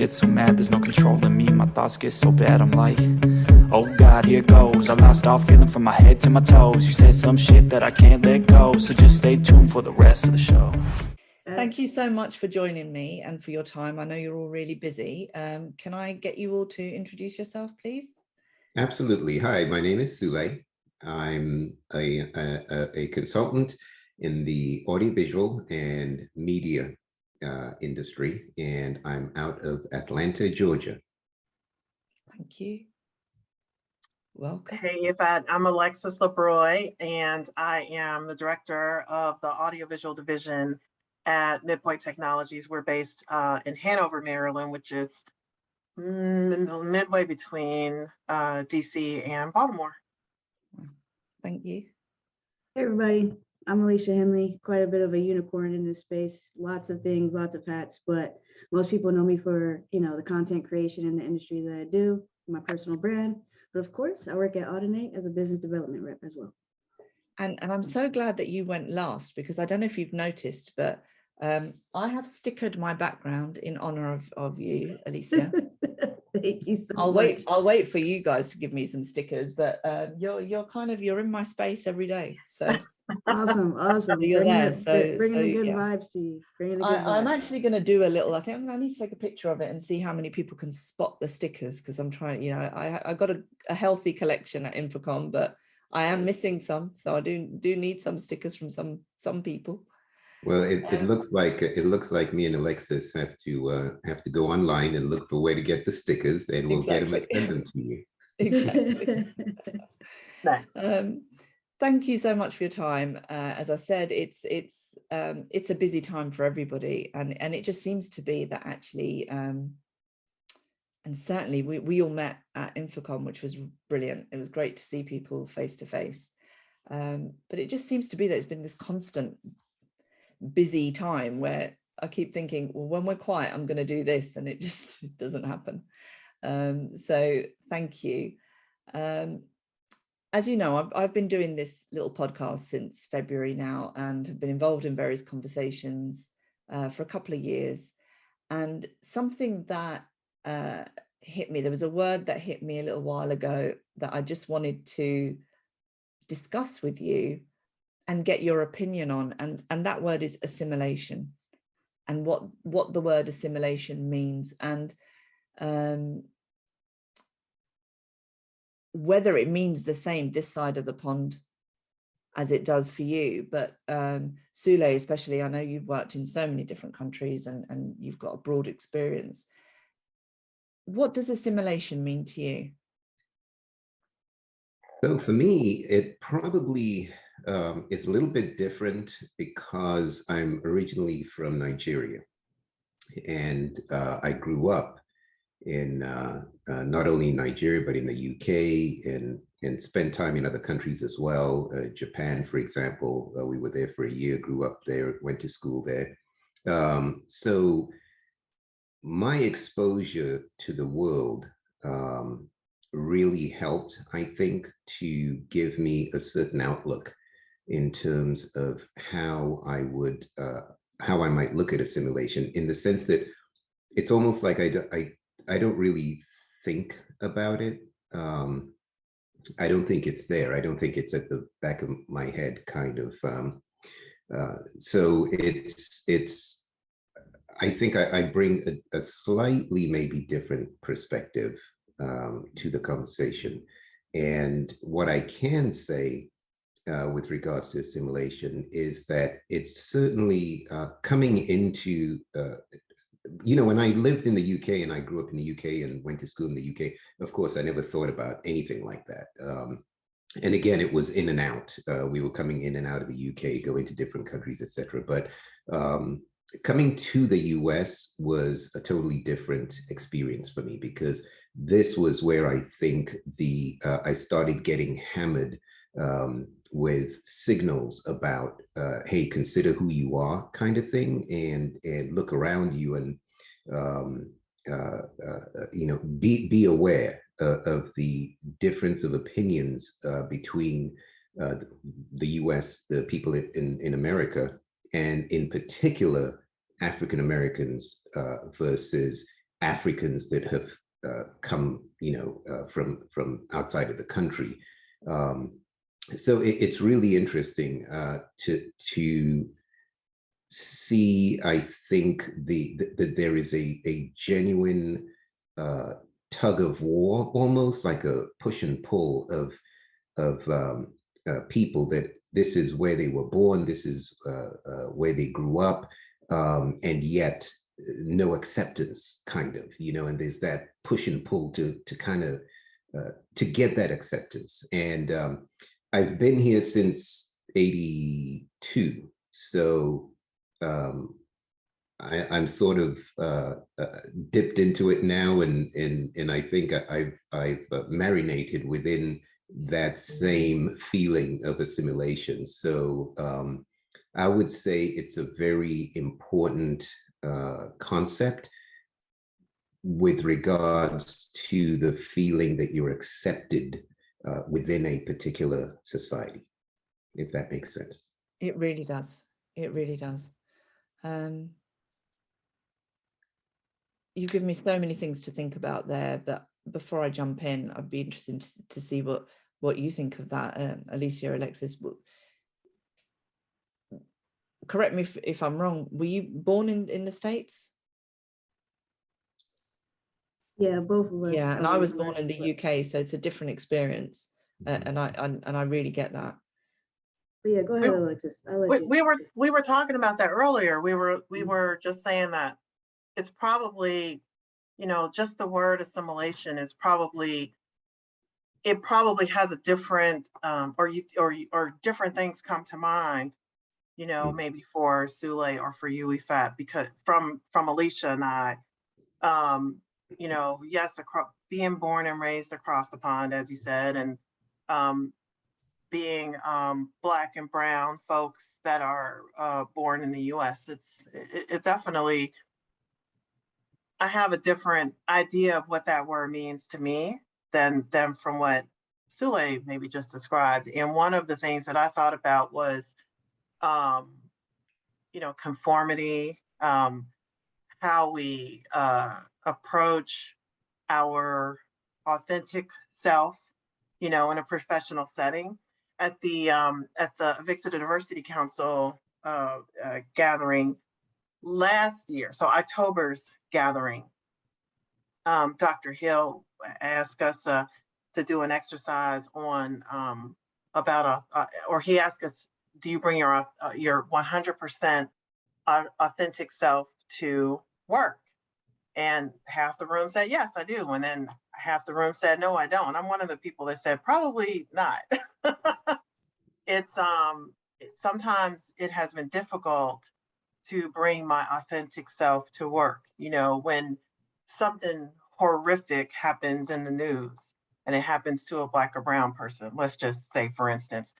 get so mad, there's no controlling me. My thoughts get so bad, I'm like, oh God, here goes. I lost all feeling from my head to my toes. You said some shit that I can't let go, so just stay tuned for the rest of the show. Thank you so much for joining me and for your time. I know you're all really busy. Can I get you all to introduce yourself, please? Absolutely. Hi, my name is Suley. I'm a consultant in the audiovisual and media industry, and I'm out of Atlanta, Georgia. Thank you. Welcome. Hey, Iffat. I'm Alexis and I am the director of the audiovisual division at Midpoint Technologies. We're based in Hanover, Maryland, which is midway between DC and Baltimore. Thank you. Hey everybody, I'm Alesia Henley, quite a bit of a unicorn in this space, lots of things, lots of hats, but most people know me for, the content creation in the industry that I do, my personal brand. But of course, I work at Audinate as a business development rep as well. And I'm so glad that you went last, because I don't know if you've noticed, but I have stickered my background in honor of you, Alesia. Thank you so I'll much. I'll wait for you guys to give me some stickers, but you're in my space every day. So Awesome. You're bringing the good yeah. vibes to you. I'm actually going to do a little. I think I need to take a picture of it and see how many people can spot the stickers, because I'm trying. I got a healthy collection at Infocom, but I am missing some, so I do need some stickers from some people. Well, it looks like me and Alexis have to go online and look for where to get the stickers, and we'll get them and send them to you. Exactly. Nice. Thank you so much for your time. As I said, it's a busy time for everybody, and it just seems to be that actually, and certainly we all met at Infocom, which was brilliant. It was great to see people face to face, but it just seems to be that it's been this constant busy time where I keep thinking, well, when we're quiet, I'm going to do this, and it just doesn't happen. So thank you. As you know, I've been doing this little podcast since February now, and have been involved in various conversations for a couple of years. And something that hit me, there was a word that hit me a little while ago that I just wanted to discuss with you and get your opinion on, and that word is assimilation, and what the word assimilation means, and whether it means the same this side of the pond as it does for you. But Suley, especially, I know you've worked in so many different countries and you've got a broad experience. What does assimilation mean to you? So for me, it probably is a little bit different, because I'm originally from Nigeria, and I grew up in not only Nigeria, but in the UK, and spent time in other countries as well. Japan, for example, we were there for a year, grew up there, went to school there. So my exposure to the world really helped, I think, to give me a certain outlook in terms of how I might look at assimilation, in the sense that it's almost like I don't really think about it. I don't think it's there. I don't think it's at the back of my head, kind of. So I think I bring a slightly maybe different perspective to the conversation. And what I can say with regards to assimilation is that it's certainly coming into when I lived in the UK and I grew up in the UK and went to school in the UK, of course, I never thought about anything like that. And again, it was in and out. We were coming in and out of the UK, going to different countries, etc. But coming to the US was a totally different experience for me, because this was where I think I started getting hammered with signals about, hey, consider who you are, kind of thing, and look around you, and be aware of the difference of opinions between the US, the people in America, and in particular African Americans versus Africans that have come, from outside of the country. So it's really interesting to see, I think, that there is a genuine tug of war, almost like a push and pull of people, that this is where they were born, this is where they grew up, and yet no acceptance, kind of, and there's that push and pull to kind of to get that acceptance. And I've been here since '82, so I'm sort of dipped into it now, and I think I've marinated within that same feeling of assimilation. So I would say it's a very important concept with regards to the feeling that you're accepted within a particular society, if that makes sense. It really does. It really does. You've given me so many things to think about there, but before I jump in, I'd be interested to see what you think of that, Alesia or Alexis. Correct me if I'm wrong. Were you born in the States? Yeah, both of us. Yeah, and I was born in the UK, so it's a different experience, and I really get that. But yeah, go ahead, Alexis. We were talking about that earlier. We were just saying that it's probably, just the word assimilation is probably has a different or different things come to mind, maybe for Suley or for you, Iffat, because from Alesia and I, yes, being born and raised across the pond, as you said, and being Black and brown folks that are born in the U.S. It definitely, I have a different idea of what that word means to me than from what Suley maybe just described. And one of the things that I thought about was, conformity, how we approach our authentic self, in a professional setting. At the Vixen Diversity Council gathering last year, so October's gathering, Dr. Hill asked us to do an exercise on about or he asked us, do you bring your 100% authentic self to work? And half the room said, yes, I do. And then half the room said, no, I don't. I'm one of the people that said, probably not. It's sometimes it has been difficult to bring my authentic self to work, when something horrific happens in the news and it happens to a Black or brown person. Let's just say, for instance,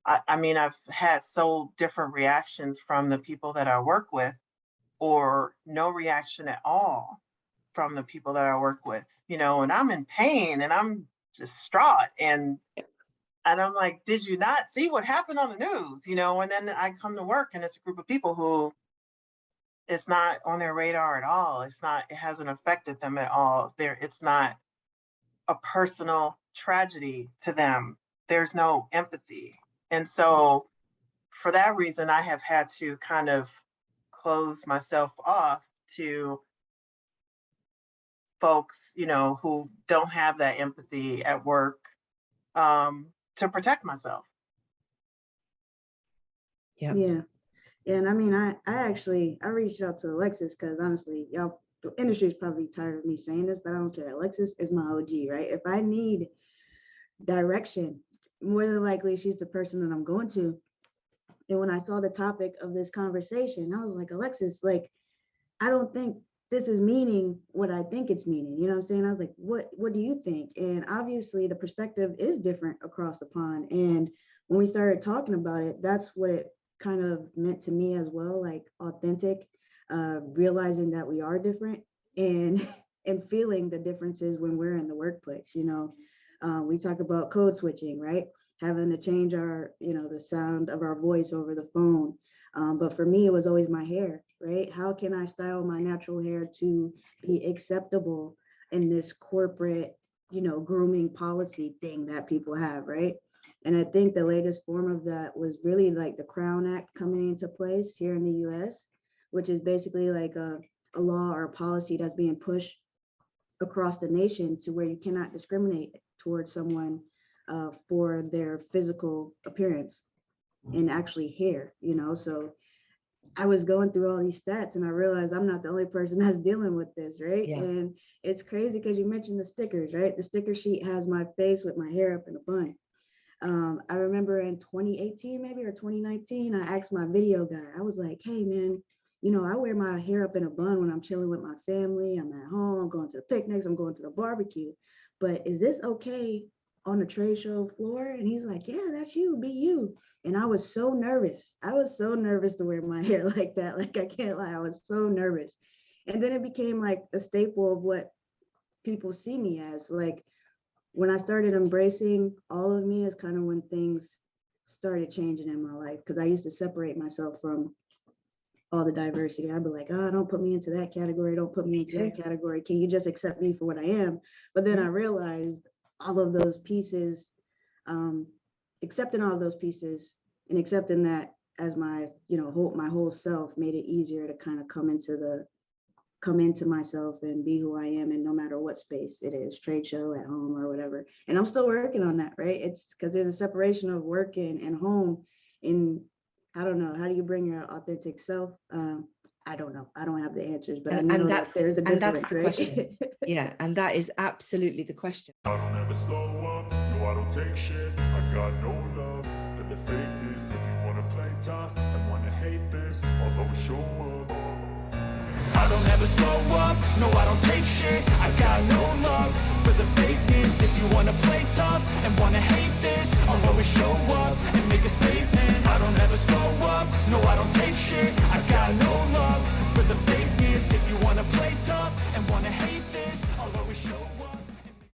I mean, I've had so different reactions from the people that I work with, or no reaction at all from the people that I work with, and I'm in pain and I'm distraught. And I'm like, did you not see what happened on the news? And then I come to work and it's a group of people who it's not on their radar at all. It hasn't affected them at all. It's not a personal tragedy to them. There's no empathy. And so for that reason, I have had to kind of close myself off to folks, who don't have that empathy at work, to protect myself. Yeah. And I mean, I reached out to Alexis because honestly, y'all, the industry is probably tired of me saying this, but I don't care. Alexis is my OG, right? If I need direction, more than likely she's the person that I'm going to. And when I saw the topic of this conversation, I was like, Alexis, like, I don't think this is meaning what I think it's meaning. You know what I'm saying? I was like, what do you think? And obviously the perspective is different across the pond. And when we started talking about it, that's what it kind of meant to me as well, like authentic, realizing that we are different and feeling the differences when we're in the workplace. We talk about code switching, right? Having to change our, the sound of our voice over the phone, But for me, it was always my hair, right? How can I style my natural hair to be acceptable in this corporate, grooming policy thing that people have, right? And I think the latest form of that was really like the Crown Act coming into place here in the US, which is basically like a law or a policy that's being pushed across the nation to where you cannot discriminate towards someone for their physical appearance and actually hair, so I was going through all these stats and I realized I'm not the only person that's dealing with this, right? Yeah. And it's crazy because you mentioned the stickers, right? The sticker sheet has my face with my hair up in a bun. I remember in 2018 maybe or 2019, I asked my video guy, I was like, hey man, I wear my hair up in a bun when I'm chilling with my family, I'm at home, I'm going to the picnics, I'm going to the barbecue, but is this okay on the trade show floor? And he's like, yeah, that's you, be you. And I was so nervous. I was so nervous to wear my hair like that. Like, I can't lie, I was so nervous. And then it became like a staple of what people see me as. Like, when I started embracing all of me is kind of when things started changing in my life, because I used to separate myself from all the diversity. I'd be like, oh, don't put me into that category, don't put me into that category, can you just accept me for what I am? But then I realized all of those pieces, accepting all of those pieces and accepting that as my my whole self made it easier to kind of come into myself and be who I am, and no matter what space it is, trade show, at home, or whatever. And I'm still working on that, right? It's because there's a separation of work and home. And I don't know, how do you bring your authentic self? I don't know, I don't have the answers, but I know that there's a difference, that's the right? question. Yeah, and that is absolutely the question. I don't ever slow up, no I don't take shit. I got no love for the fakeness. If you wanna play tough and wanna hate this, I'll always show up. I don't ever slow up, no I don't take shit. I got no love for the fakeness. If you wanna play tough and wanna hate this, I'll always show up and make a statement. I don't ever slow up, no I don't take shit. I